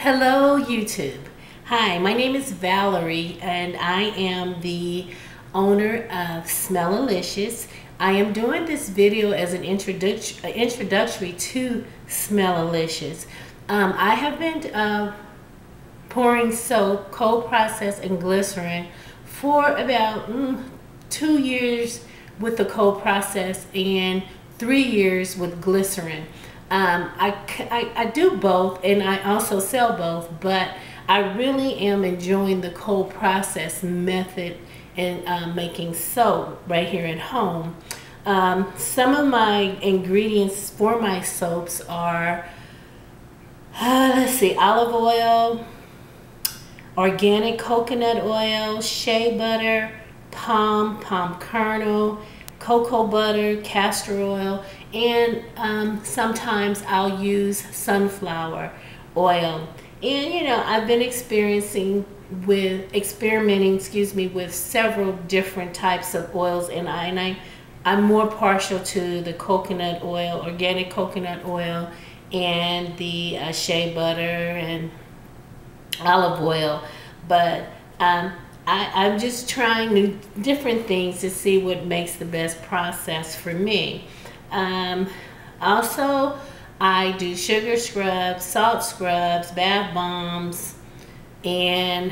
Hello YouTube. Hi, my name is Valerie and I am the owner of Smell-A-Lishes. I am doing this video as an introductory to Smell-A-Lishes. I have been pouring soap, cold process, and glycerin for about 2 years with the cold process and 3 years with glycerin. I do both, and I also sell both, but I really am enjoying the cold process method in making soap right here at home. Some of my ingredients for my soaps are, let's see, olive oil, organic coconut oil, shea butter, palm kernel, cocoa butter, castor oil, and sometimes I'll use sunflower oil. And you know, I've been experimenting with several different types of oils, and I'm more partial to the coconut oil, organic coconut oil, and the shea butter and olive oil. But I'm just trying different things to see what makes the best process for me. Also, I do sugar scrubs, salt scrubs, bath bombs, and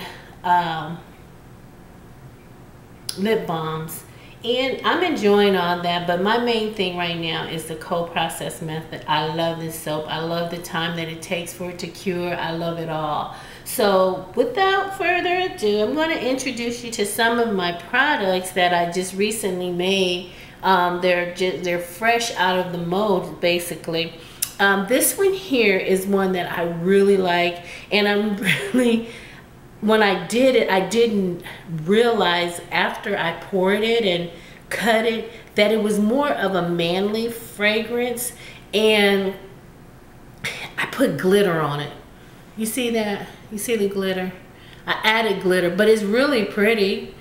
lip balms. And I'm enjoying all that, but my main thing right now is the cold process method. I love this soap. I love the time that it takes for it to cure. I love it all. So without further ado, I'm going to introduce you to some of my products that I just recently made. They're fresh out of the mold, basically. This one here is one that I really like, and when I did it, I didn't realize after I poured it and cut it that it was more of a manly fragrance, and I put glitter on it. You see that? You see the glitter? I added glitter, but it's really pretty.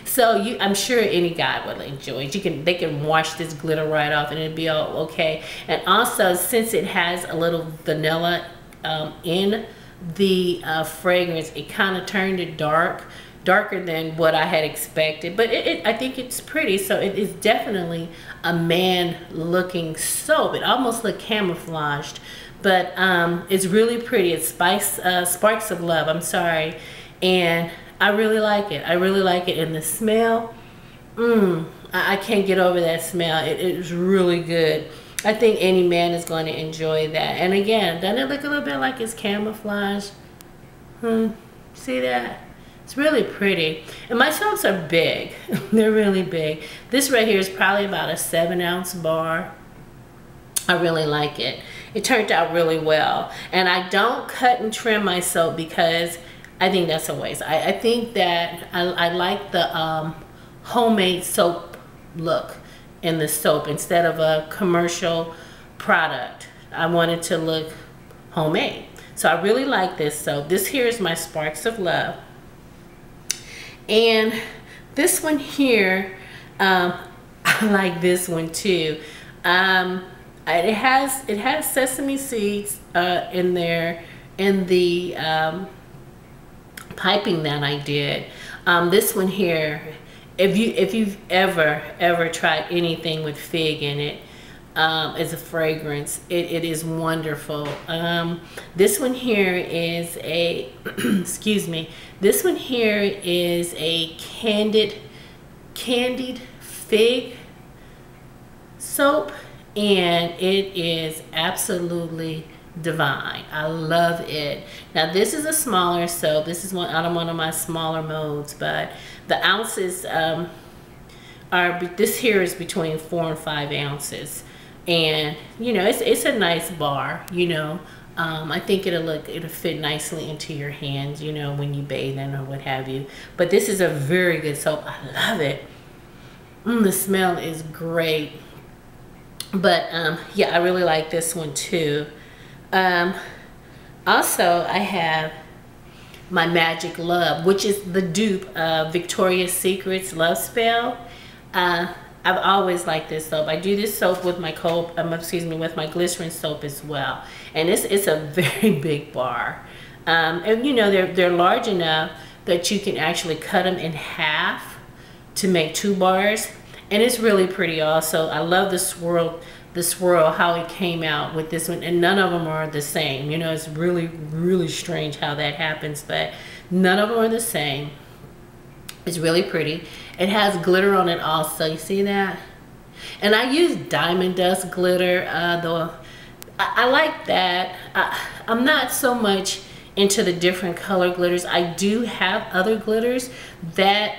So I'm sure any guy would enjoy it. They can wash this glitter right off and it'd be all okay. And also, since it has a little vanilla in the fragrance, it kind of turned it darker than what I had expected. But I think it's pretty. So it is definitely a man looking soap. It almost looked camouflaged, but it's really pretty. It's Sparks of Love, I'm sorry. And I really like it. I really like it. And the smell, I can't get over that smell. It is really good. I think any man is going to enjoy that. And again, doesn't it look a little bit like it's camouflage? See that? It's really pretty. And my soaps are big. They're really big. This right here is probably about a 7-ounce bar. I really like it. It turned out really well. And I don't cut and trim my soap because I think that's a waste. I think that I like the homemade soap look in the soap instead of a commercial product. I want it to look homemade. So I really like this soap. This here is my Sparks of Love. And this one here, I like this one too. It has sesame seeds in there in the piping that I did. This one here, if you've ever tried anything with fig in it as a fragrance, it is wonderful. This one here is a excuse me. This one here is a candied fig soap, and it is absolutely divine. I love it. Now this is a smaller soap. This is one of my smaller molds, but the ounces this here is between 4 and 5 ounces, and you know, it's a nice bar. You know, I think it'll fit nicely into your hands, you know, when you bathe in or what have you. But this is a very good soap. I love it. The smell is great. But yeah, I really like this one too. Also, I have my Magic Love, which is the dupe of Victoria's Secret's Love Spell. I've always liked this soap. I do this soap with my with my glycerin soap as well. And it's a very big bar. And you know, they're large enough that you can actually cut them in half to make 2 bars. And it's really pretty also. I love the swirl, how it came out with this one. And none of them are the same. You know, it's really, really strange how that happens, but none of them are the same. It's really pretty. It has glitter on it also. You see that? And I use diamond dust glitter, though I like that. I'm not so much into the different color glitters. I do have other glitters that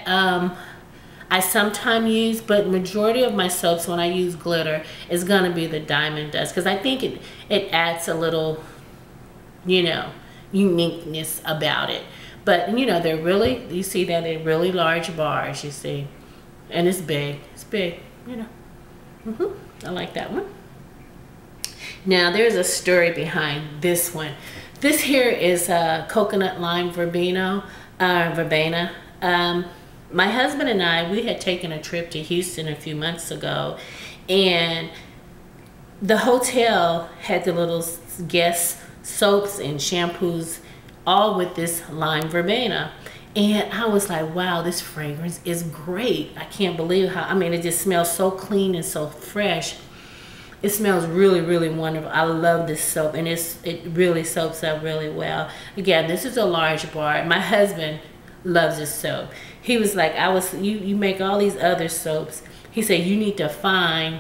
I sometimes use, but majority of my soaps when I use glitter is gonna be the diamond dust, because I think it adds a little, you know, uniqueness about it. But you know, they're really, you see that they're really large bars, you see, and it's big, you know. I like that one. Now there's a story behind this one. This here is coconut lime verbena. My husband and I, we had taken a trip to Houston a few months ago, and the hotel had the little guest soaps and shampoos all with this lime verbena. And I was like, wow, this fragrance is great. I can't believe how, I mean, it just smells so clean and so fresh. It smells really, really wonderful. I love this soap, and it really soaks up really well. Again, this is a large bar. My husband loves this soap. He was like, you make all these other soaps. He said, you need to find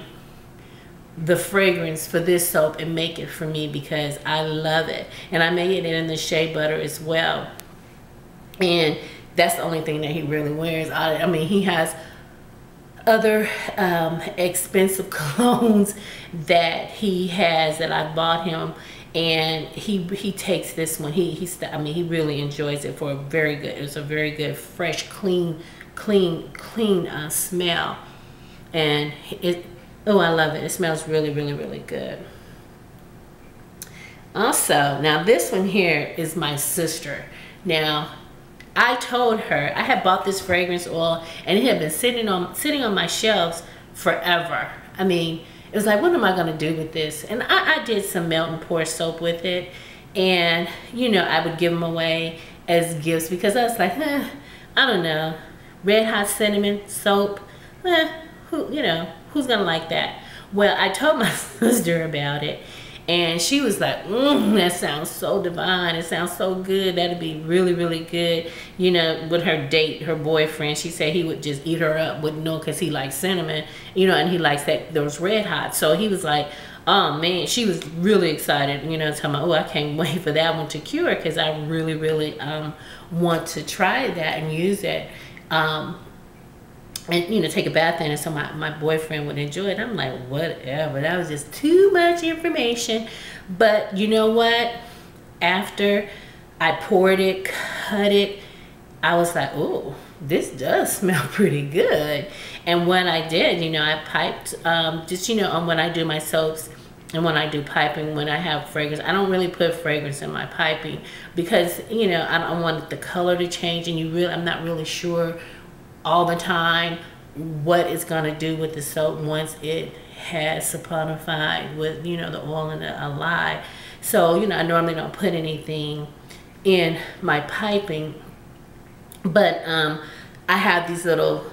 the fragrance for this soap and make it for me, because I love it. And I made it in the shea butter as well. And that's the only thing that he really wears. I mean, he has other expensive colognes that he has that I bought him, and he takes this one. I mean, he really enjoys it for a very good. It's a very good, fresh, clean smell, and oh, I love it. It smells really, really, really good. Also, now this one here is my sister. Now, I told her I had bought this fragrance oil, and it had been sitting on my shelves forever. I mean, it was like, what am I gonna do with this? And I did some melt and pour soap with it, and you know, I would give them away as gifts, because I was like, I don't know, red hot cinnamon soap, who's gonna like that? Well, I told my sister about it, and she was like, that sounds so divine. It sounds so good. That'd be really, really good. You know, with her boyfriend, she said he would just eat her up, wouldn't know, because he likes cinnamon, you know, and he likes those red hot. So he was like, oh man, she was really excited, you know, telling me, oh, I can't wait for that one to cure, because I really, really want to try that and use it. And you know, take a bath in it, so my boyfriend would enjoy it. I'm like, whatever, that was just too much information. But you know what, after I poured it, cut it, I was like, oh, this does smell pretty good. And what I did, you know, I piped, just, you know, when I do my soaps and when I do piping, when I have fragrance, I don't really put fragrance in my piping, because, you know, I don't want the color to change, and I'm not really sure all the time what it's going to do with the soap once it has saponified with, you know, the oil and the lye. So, you know, I normally don't put anything in my piping, but I have these little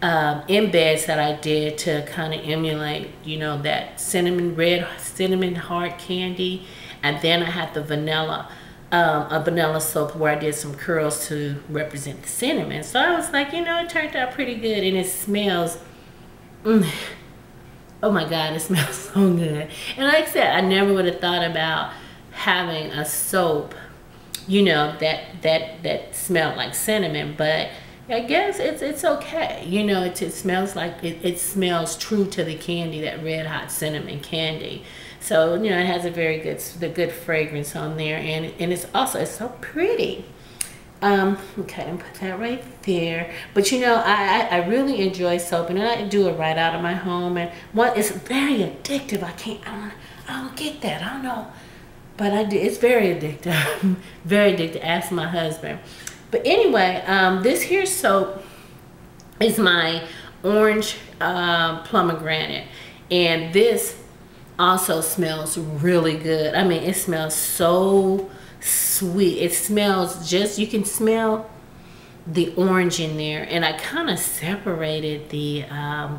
embeds that I did to kind of emulate, you know, that cinnamon heart candy, and then I had the vanilla. A vanilla soap where I did some curls to represent the cinnamon. So I was like, you know, it turned out pretty good, and it smells, oh my God, it smells so good. And like I said, I never would have thought about having a soap, you know, that smelled like cinnamon, but I guess it's okay. You know, it smells like, it smells true to the candy, that red hot cinnamon candy. So, you know, it has a very good fragrance on there, and it's so pretty. Okay, I'm put that right there. But you know, I really enjoy soap, and I do it right out of my home. And it's very addictive. I don't get that. I don't know, but I do. It's very addictive. Very addictive. Ask my husband. But anyway, this here soap is my orange Plumber Granite. And this also smells really good. I mean, it smells so sweet. It smells just, you can smell the orange in there. And I kind of separated the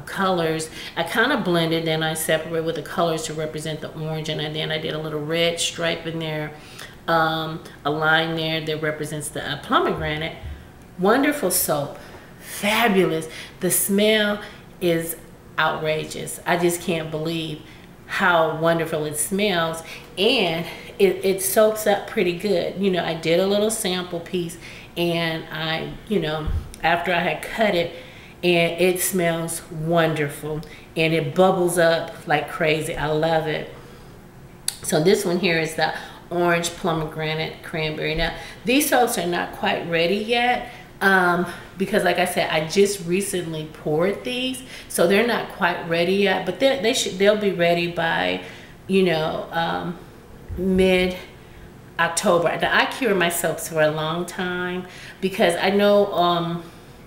colors. I kind of blended, then I separated with the colors to represent the orange, and then I did a little red stripe in there, a line there that represents the Plumber Granite. Wonderful soap, fabulous. The smell is outrageous. I just can't believe how wonderful it smells, and it soaks up pretty good. You know, I did a little sample piece, and I, you know, after I had cut it, and it smells wonderful, and it bubbles up like crazy. I love it. So this one here is the orange Plumber Granite Cranberry. Now, these soaps are not quite ready yet, because like I said, I just recently poured these, so they're not quite ready yet, but they'll be ready by, you know, mid October. Now, I cure my soaps for a long time, because I know,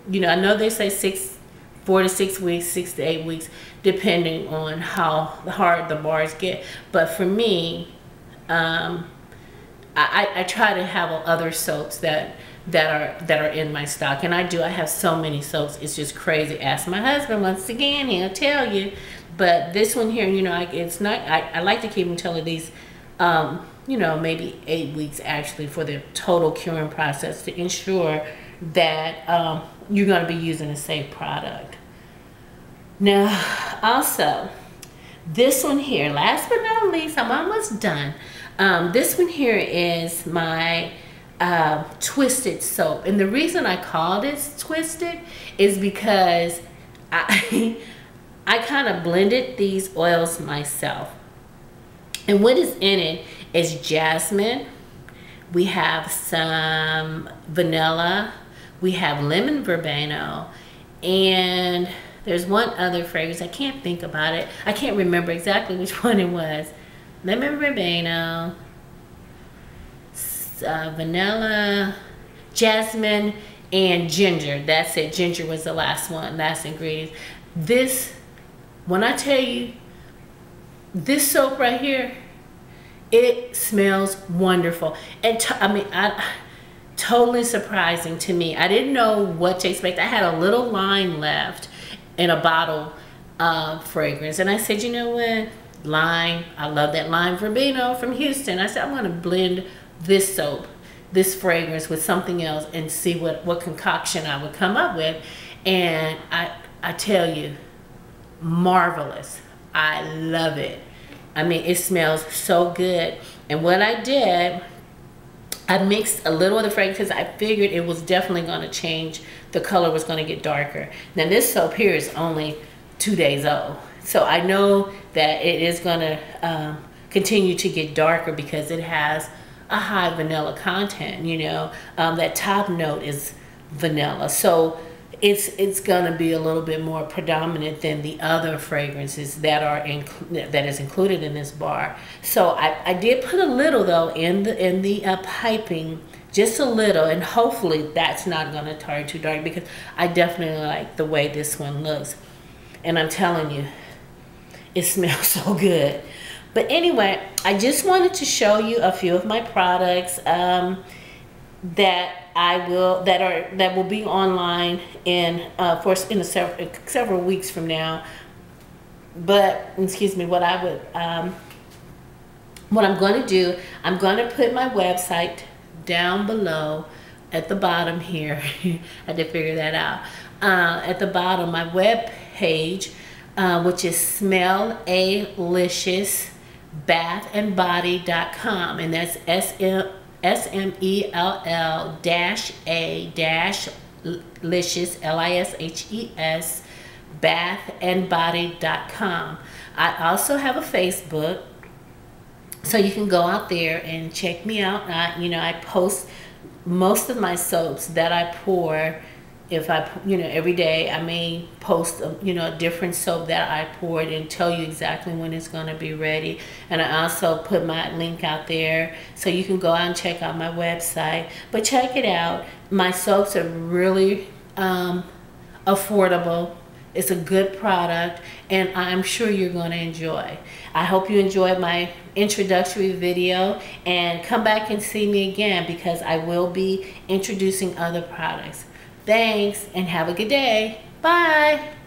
you know, I know they say 4 to 6 weeks, 6 to 8 weeks, depending on how hard the bars get. But for me, I try to have other soaps that are in my stock, and I do. I have so many soaps, it's just crazy. Ask my husband once again, he'll tell you. But this one here, you know, it's not, I like to keep them till at least, you know, maybe 8 weeks actually, for the total curing process, to ensure that you're going to be using a safe product. Now, also, this one here, last but not least, I'm almost done. This one here is my twisted soap, and the reason I called it twisted is because I kind of blended these oils myself, and what is in it is jasmine, we have some vanilla, we have lemon verbena, and there's one other fragrance. I can't think about it. I can't remember exactly which one it was. Lemon verbena, vanilla, jasmine, and ginger. That's it. Ginger was the last one, last ingredient. This, when I tell you, this soap right here, it smells wonderful. And I mean, totally surprising to me. I didn't know what to expect. I had a little lime left in a bottle of fragrance, and I said, you know what, lime, I love that lime verbena from Houston. I said, I'm going to blend this soap, this fragrance, with something else and see what concoction I would come up with. And I tell you, marvelous. I love it. I mean, it smells so good. And what I did, I mixed a little of the fragrance because I figured it was definitely going to change. The color was going to get darker. Now, this soap here is only 2 days old, so I know that it is going to continue to get darker because it has a high vanilla content. You know, that top note is vanilla, so it's going to be a little bit more predominant than the other fragrances that is included in this bar. So I did put a little though in the piping, just a little, and hopefully that's not going to turn too dark, because I definitely like the way this one looks. And I'm telling you, it smells so good. But anyway, I just wanted to show you a few of my products that will be online in several weeks from now. But excuse me, what I'm going to do, I'm going to put my website down below at the bottom here. I had to figure that out. At the bottom, my web page, which is Smell-A-Lishes bathandbody.com, and that's SMELL-A-LISHES LISHES bathandbody.com. I also have a Facebook, so you can go out there and check me out. I post most of my soaps that I pour. If every day I may post a different soap that I poured and tell you exactly when it's going to be ready. And I also put my link out there so you can go out and check out my website. But check it out. My soaps are really affordable. It's a good product, and I'm sure you're going to enjoy. I hope you enjoyed my introductory video, and come back and see me again because I will be introducing other products. Thanks, and have a good day. Bye.